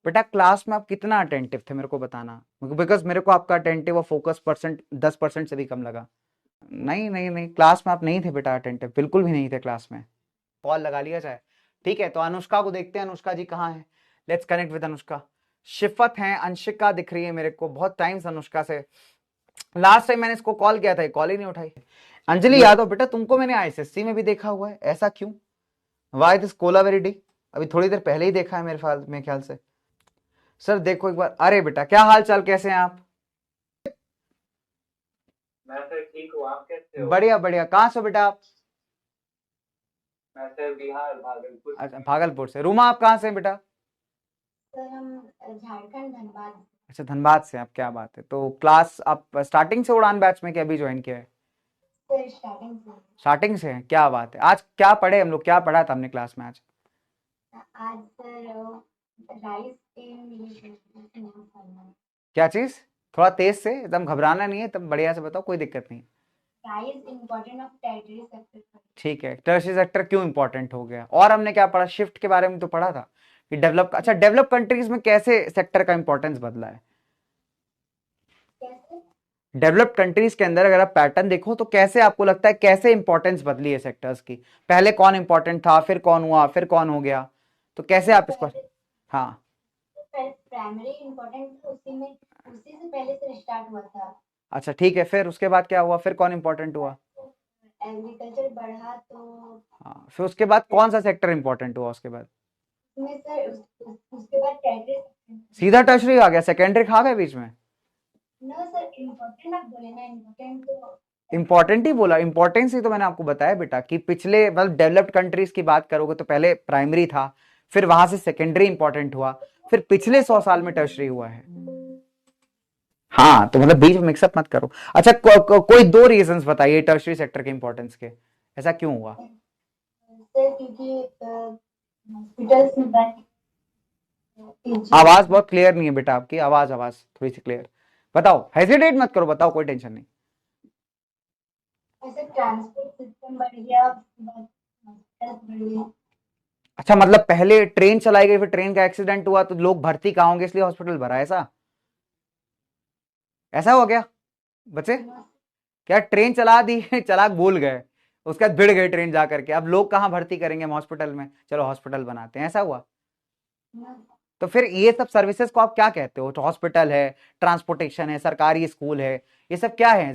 बेटा क्लास में आप कितना अटेंटिव थे मेरे को बताना, बिकॉज मेरे को आपका अटेंटिव और फोकस परसेंट 10% से भी कम लगा। नहीं नहीं नहीं, क्लास में आप नहीं थे बेटा अटेंटिव, बिल्कुल भी नहीं थे क्लास में। कॉल लगा लिया जाए। ठीक है, तो अनुष्का को देखते हैं, अनुष्का जी कहाँ है। Let's connect with Anushka. Shifat है, अंशिका दिख रही है मेरे को, बहुत टाइम से अनुष्का से, लास्ट टाइम मैंने इसको कॉल किया था, कॉल ही नहीं उठाई। अंजलि यादव बेटा तुमको मैंने आईएसएससी में भी देखा हुआ है, ऐसा क्यों? Why this Kolaveri di? अभी थोड़ी देर पहले ही देखा है मेरे ख्याल से। सर देखो एक बार, अरे बेटा क्या हाल चाल, कैसे हैं आप? मैं सर ठीक हूँ। आप कैसे हो? बढ़िया बढ़िया, कहाँ से हो बेटा आप? मैं सर बिहार भागलपुर अच्छा से। भागलपुर से। रूमा आप कहाँ से हैं बेटा? सर हम झारखंड धनबाद। अच्छा धनबाद से आप, क्या बात है। तो क्लास आप स्टार्टिंग से उड़ान बैच में, क्या अभी ज्वाइन किया है? सर स्टार्टिंग से। स्टार्टिंग से है, क्या बात है। आज क्या पढ़े हम लोग, क्या पढ़ा था हमने क्लास में आज? आज सर राइस इन क्या चीज? थोड़ा तेज से, एकदम घबराना नहीं है, तब बढ़िया से बताओ, कोई दिक्कत नहीं। Rice important of territory sector. ठीक है, टर्शियरी सेक्टर क्यों इंपॉर्टेंट हो गया, और हमने क्या पढ़ा, शिफ्ट के बारे में तो पढ़ा था कि डेवलप, अच्छा डेवलप कंट्रीज में कैसे सेक्टर का इंपॉर्टेंस बदला है। कैसे? डेवलप्ड कंट्रीज के अंदर अगर आप पैटर्न देखो तो कैसे आपको लगता है, कैसे इंपॉर्टेंस बदली है सेक्टर्स की? पहले कौन इंपॉर्टेंट था, फिर कौन हुआ, फिर कौन हो गया, तो कैसे सर आप इसको। पहले हाँ। प्राइमरी इम्पोर्टेंट था, उसी से पहले से स्टार्ट हुआ था। अच्छा ठीक है, फिर उसके बाद क्या हुआ, फिर कौन इंपॉर्टेंट हुआ? एग्रीकल्चर बढ़ा तो हाँ, फिर उसके बाद कौन सा सेक्टर इंपॉर्टेंट हुआ उसके बाद? उसमें सर उसके बाद टेरिटरी सेक्टर। सीधा टर्शरी आ गया, सेकेंडरी खा गए बीच में? नो सर, इम्पोर्टेंट आप बोले ना, इम्पोर्टेंट तो इंपॉर्टेंट ही बोला, इंपॉर्टेंस ही तो मैंने आपको बताया बेटा कि पिछले मतलब डेवलप्ड कंट्रीज की बात करोगे तो पहले प्राइमरी था, फिर वहां से सेकेंडरी इंपॉर्टेंट हुआ, फिर पिछले 100 साल में टर्शरी हुआ है। हाँ तो मतलब बीच में मिक्सअप मत करो। अच्छा कोई दो रीजंस बताइए टर्शरी सेक्टर के इंपॉर्टेंस के, ऐसा क्यों हुआ? सर क्योंकि हॉस्पिटल्स में आवाज बहुत क्लियर नहीं है बेटा आपकी, आवाज आवाज थोड़ी सी क्लियर बताओ, हेजिटेट मत करो, बताओ, कोई टेंशन नहीं। ऐसे ट्रांसपोर्ट सिस्टम बढ़ गया, हॉस्पिटल्स बढ़ गए। अच्छा मतलब पहले ट्रेन चलाई गई, फिर ट्रेन का एक्सीडेंट हुआ तो लोग भर्ती कहाँ होंगे, इसलिए हॉस्पिटल भरा, ऐसा ऐसा हो गया बच्चे? क्या ट्रेन चला दी चला भूल गए, उसके बाद भिड़ गई ट्रेन जा करके, अब लोग कहाँ भर्ती करेंगे हम हॉस्पिटल में, चलो हॉस्पिटल बनाते हैं, ऐसा हुआ? तो फिर ये सब सर्विसेज को आप क्या कहते हो? तो हॉस्पिटल है, ट्रांसपोर्टेशन है, सरकारी स्कूल है, ये सब क्या है?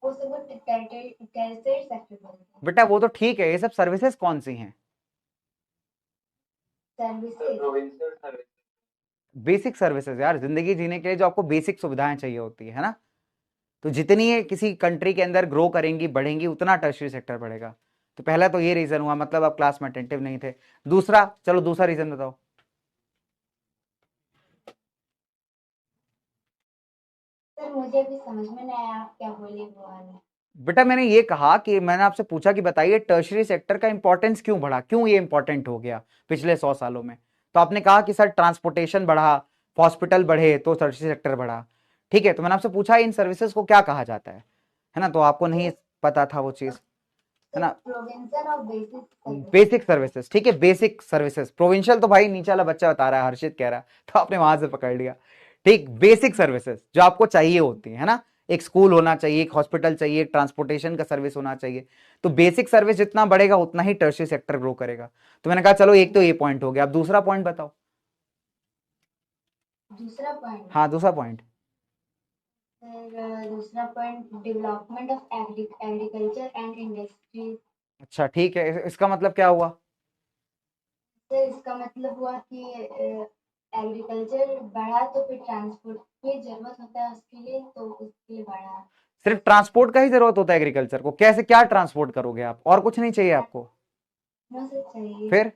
वो सब टेरिटरी सेक्टर बोलते हैं। बेटा वो तो ठीक है, ये सब सर्विसेज कौन सी हैं? Services provincial service. Basic services यार, जिंदगी जीने के लिए जो आपको बेसिक सुविधाएं चाहिए होती है ना, तो जितनी ये किसी कंट्री के अंदर ग्रो करेंगी बढ़ेंगी उतना टर्शियरी सेक्टर बढ़ेगा। तो पहला तो ये रीजन हुआ, मतलब आप क्लास में अटेंटिव नहीं थे। दूसरा, चलो दूसरा रीजन बताओ। सर मुझे अभी समझ में नहीं आया आप क्या बोले वो वाला। बेटा मैंने ये कहा कि मैंने आपसे पूछा कि बताइए टर्शियरी सेक्टर का इंपॉर्टेंस क्यों बढ़ा, क्यों ये इंपॉर्टेंट हो गया पिछले 100 सालों में। तो आपने कहा कि सर ट्रांसपोर्टेशन बढ़ा, हॉस्पिटल बढ़े तो टर्शियरी सेक्टर बढ़ा। ठीक है, तो मैंने आपसे पूछा इन सर्विसेज को क्या कहा जाता है ना, तो आपको नहीं पता था वो चीज, है सर ना। प्रोविंशियल और बेसिक सर्विस। बेसिक सर्विसेज, ठीक है, बेसिक सर्विसेज। प्रोविंशियल तो भाई नीचे वाला बच्चा बता रहा है, हर्षित कह रहा है, तो आपने वहां से पकड़ लिया। ठीक, बेसिक सर्विसेज जो आपको चाहिए होती है ना, एक स्कूल होना चाहिए, एक हॉस्पिटल चाहिए, एक ट्रांसपोर्टेशन का सर्विस होना चाहिए। तो बेसिक सर्विस जितना बढ़ेगा उतना ही टर्शियरी सेक्टर ग्रो करेगा। तो मैंने कहा चलो एक तो ये पॉइंट हो गया, अब दूसरा पॉइंट बताओ। दूसरा पॉइंट। हाँ दूसरा पॉइंट। सर दूसरा point development of agriculture and industry. अच्छा ठीक है, इसका मतलब क्या हुआ? सर इसका मतलब हुआ कि एग्रीकल्चर बढ़ा तो फिर ट्रांसपोर्ट की जरूरत होता है उसके लिए, तो उसके लिए बढ़ा। सिर्फ ट्रांसपोर्ट का ही जरूरत होता है एग्रीकल्चर को? कैसे, क्या ट्रांसपोर्ट करोगे आप, और कुछ नहीं चाहिए आपको? नो सर चाहिए। फिर?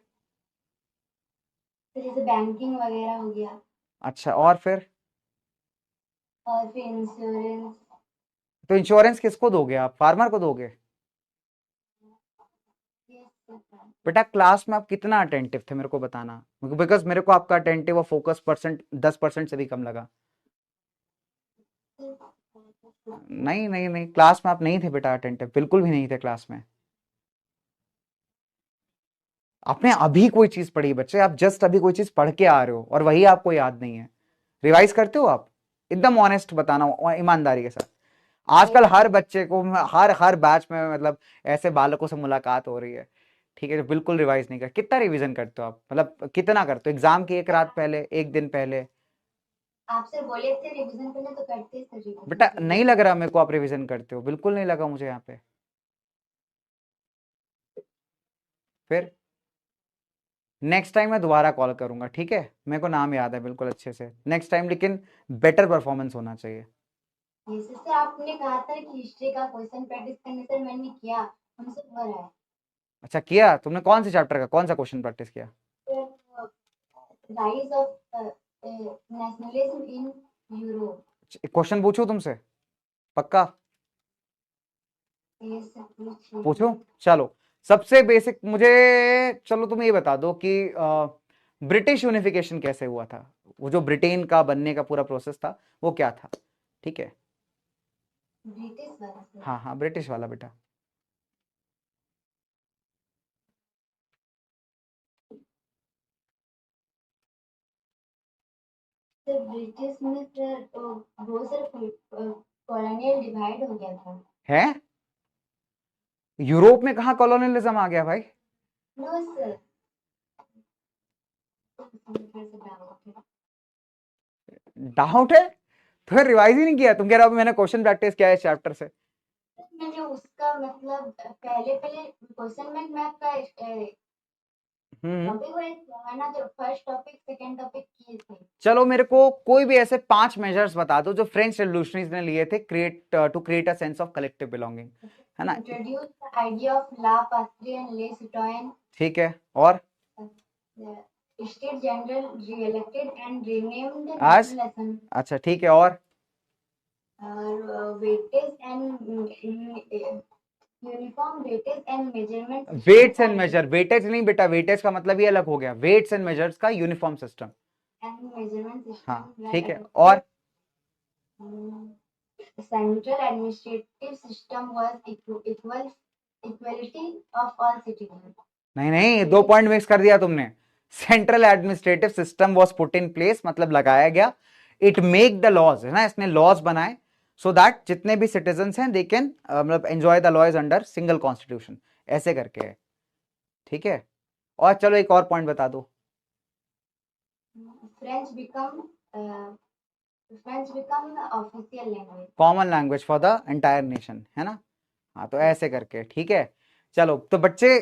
फिर जैसे बैंकिंग वगैरह हो गया, अच्छा और फिर? और फिर इंश्योरेंस। तो इंश्योरेंस किसको दोगे आप, फार्मर को दोगे? बेटा क्लास में आप कितना अटेंटिव थे मेरे को बताना, बिकॉज मेरे को आपका अटेंटिव और फोकस परसेंट 10% से भी कम लगा। नहीं नहीं नहीं, क्लास में आप नहीं थे बेटा अटेंटिव, बिल्कुल भी नहीं थे क्लास में। आपने अभी कोई चीज पढ़ी बच्चे, आप जस्ट अभी कोई चीज पढ़ के आ रहे हो और वही आपको याद नहीं है, रिवाइज करते हो आप? एकदम ऑनेस्ट बताना, ईमानदारी के साथ। आजकल हर बच्चे को, हर बैच में मतलब ऐसे बालकों से मुलाकात हो रही है, ठीक है, जो बिल्कुल रिवाइज नहीं कर। कितना रिवीजन करते हो आप, मतलब कितना करते हो एग्जाम की एक रात पहले, एक दिन पहले? आप सर बोले थे रिवीजन करने तो करते हैं सर रिवीजन। बेटा नहीं लग रहा मेरे को आप रिवीजन करते हो, बिल्कुल नहीं लगा मुझे यहाँ पे। फिर नेक्स्ट टाइम मैं दोबारा कॉल करूंगा, ठीक है? मेरे को नाम याद है बिल्कुल अच्छे से, नेक्स्ट टाइम लेकिन बेटर परफॉर्मेंस होना चाहिए। जैसे सर आपने कहा था कि हिस्ट्री का क्वेश्चन प्रैक्टिस करने, सर मैंने किया, हमसे हो रहा है। अच्छा किया तुमने? कौन से चैप्टर का कौन सा क्वेश्चन प्रैक्टिस किया? Rise of nationalism in Europe. Question पूछूं तुमसे? पक्का ये सब पूछ पूछूं? चलो सबसे बेसिक मुझे, चलो तुम ये बता दो कि ब्रिटिश यूनिफिकेशन कैसे हुआ था? वो जो ब्रिटेन का बनने का पूरा प्रोसेस था वो क्या था? ठीक है, ब्रिटिश वाला सर। हाँ हाँ ब्रिटिश वाला बेटा। सर ब्रिटिश में सर बहुत सारे कॉलोनियल डिवाइड हो गया था। है? यूरोप में कहाँ कॉलोनियलिज्म आ गया भाई? No sir. डाउट है? तो फिर रिवाइज ही नहीं किया? तुम कह रहे हो मैंने क्वेश्चन प्रैक्टिस किया है चैप्टर से। मैंने उसका मतलब पहले पहले क्वेश्चन बैंक मैप का हम्म टॉपिक है ना, जो फर्स्ट टॉपिक सेकंड टॉपिक किए थे। चलो मेरे को कोई भी ऐसे 5 मेजर्स बता दो जो फ्रेंच रेवोल्यूशनरीज ने लिए थे, to create a sense of collective belonging, है ना? Introduce the idea of la patrie and le citoyen. ठीक है, और state general re-elected and renamed as national assembly. अच्छा ठीक है, और weightage and uniform weightage and measurement weights and measure, weightage नहीं बेटा, वेटेज का मतलब ये अलग हो गया, वेट्स एंड मेजर्स का यूनिफॉर्म सिस्टम। एंड मेजरमेंट हाँ सिस्टम। ठीक है, और central administrative system was equality of all citizen. नहीं नहीं, 2 पॉइंट मिक्स कर दिया तुमने। Central administrative system was put in place मतलब लगाया गया, इट मेक द लॉज, है ना, इसने लॉज बनाए सो दैट जितने भी सिटीजन हैं दे कैन मतलब enjoy the laws under single constitution, ऐसे करके है, ठीक है? और चलो एक और पॉइंट बता दो। French become official language. Common language for the entire nation, है ना? हाँ तो ऐसे करके, ठीक है? चलो तो बच्चे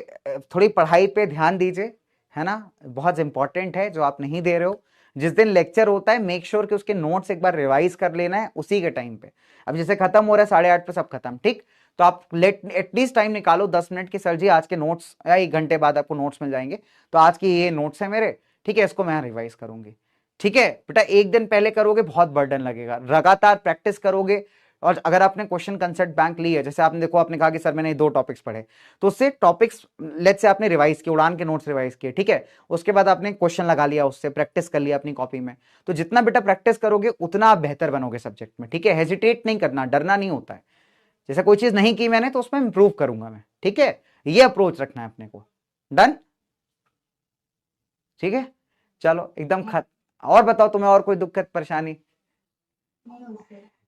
थोड़ी पढ़ाई पे ध्यान दीजिए, है ना? बहुत इंपॉर्टेंट है जो आप नहीं दे रहे हो। जिस दिन लेक्चर होता है मेक श्योर कि उसके नोट्स एक बार रिवाइज कर लेना है उसी के टाइम पे। अब जैसे खत्म हो रहा है 8:30 पे सब खत्म, ठीक? तो आप एटलीस्ट टाइम निकालो 10 मिनट की, सर जी आज के नोट्स, या 1 घंटे बाद आपको नोट्स मिल जाएंगे, तो आज की ये नोट्स है मेरे, ठीक है, इसको मैं रिवाइज करूंगी, ठीक है बेटा? एक दिन पहले करोगे बहुत बर्डन लगेगा, लगातार प्रैक्टिस करोगे। और अगर आपने क्वेश्चन कंसेप्ट बैंक ली है, जैसे आपने देखो आपने कहा कि सर मैंने 2 टॉपिक्स पढ़े, तो उससे टॉपिक्स लेट्स से आपने रिवाइज किए, उड़ान के नोट्स रिवाइज किए, ठीक है, उसके बाद आपने क्वेश्चन लगा लिया, उससे प्रैक्टिस कर लिया अपनी कॉपी में, तो जितना बेटा प्रैक्टिस करोगे उतना आप बेहतर बनोगे सब्जेक्ट में, ठीक है? हेजिटेट नहीं करना, डरना नहीं होता है। जैसे कोई चीज नहीं की मैंने तो उसमें इंप्रूव करूंगा मैं, ठीक है? ये अप्रोच रखना है अपने को। डन? ठीक है, चलो एकदम और बताओ तुम्हें और कोई दिक्कत परेशानी?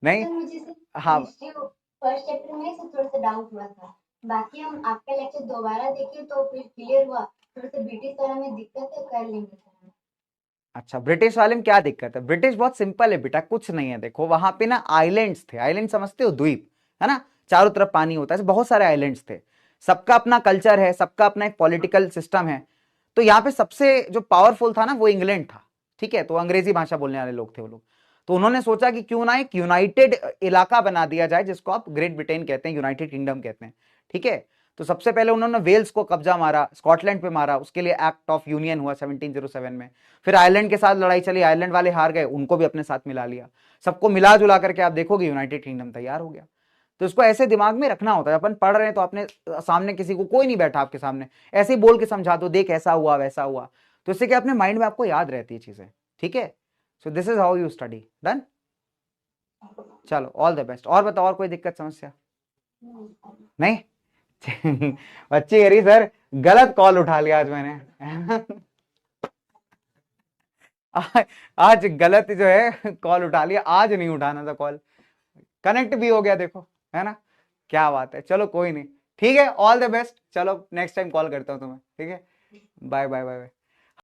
नहीं? सर मुझे हाँ हिस्ट्री फर्स्ट चैप्टर में से थोड़ा सा डाउट हुआ था, बाकी हम आपका लेक्चर दोबारा देखे तो फिर क्लियर हुआ। थोड़ा सा ब्रिटिश वाला में दिक्कत है, कर लेंगे सर। अच्छा, ब्रिटिश वाले में क्या दिक्कत है? ब्रिटिश बहुत सिंपल है बेटा, कुछ नहीं है। देखो वहां पे ना आइलैंड्स थे, आइलैंड समझते हो, द्वीप, है ना, चारों तरफ पानी होता है, बहुत सारे आइलैंड्स थे, सबका अपना कल्चर है, सबका अपना एक पॉलिटिकल सिस्टम है। तो यहाँ पे सबसे जो पावरफुल था ना वो इंग्लैंड था, ठीक है? तो अंग्रेजी भाषा बोलने वाले लोग थे वो लोग, तो उन्होंने सोचा कि क्यों ना एक यूनाइटेड इलाका बना दिया जाए जिसको आप ग्रेट ब्रिटेन कहते हैं, यूनाइटेड किंगडम कहते हैं, ठीक है? तो सबसे पहले उन्होंने वेल्स को कब्जा मारा, स्कॉटलैंड पे मारा, उसके लिए एक्ट ऑफ यूनियन हुआ 1707 में। फिर आयरलैंड के साथ लड़ाई चली, आयरलैंड वाले हार गए, उनको भी अपने साथ मिला लिया, सबको मिला जुला करके आप देखोगे यूनाइटेड किंगडम तैयार हो गया। तो इसको ऐसे दिमाग में रखना होता है, अपन पढ़ रहे हैं तो अपने सामने किसी को, कोई नहीं बैठा आपके सामने, ऐसे ही बोल के समझा दो, देख ऐसा हुआ वैसा हुआ, तो इससे क्या अपने माइंड में आपको याद रहती है चीजें, ठीक है? So this is how you study. Done? चलो ऑल द बेस्ट। और बताओ और कोई दिक्कत समस्या? नहीं? बच्ची कह रही सर गलत कॉल उठा लिया आज मैंने। आज गलत जो है कॉल उठा लिया, आज नहीं उठाना था कॉल। कनेक्ट भी हो गया देखो, है ना, क्या बात है। चलो कोई नहीं, ठीक है, ऑल द बेस्ट। चलो नेक्स्ट टाइम कॉल करता हूँ तुम्हें, ठीक है, बाय बाय बाय बाय।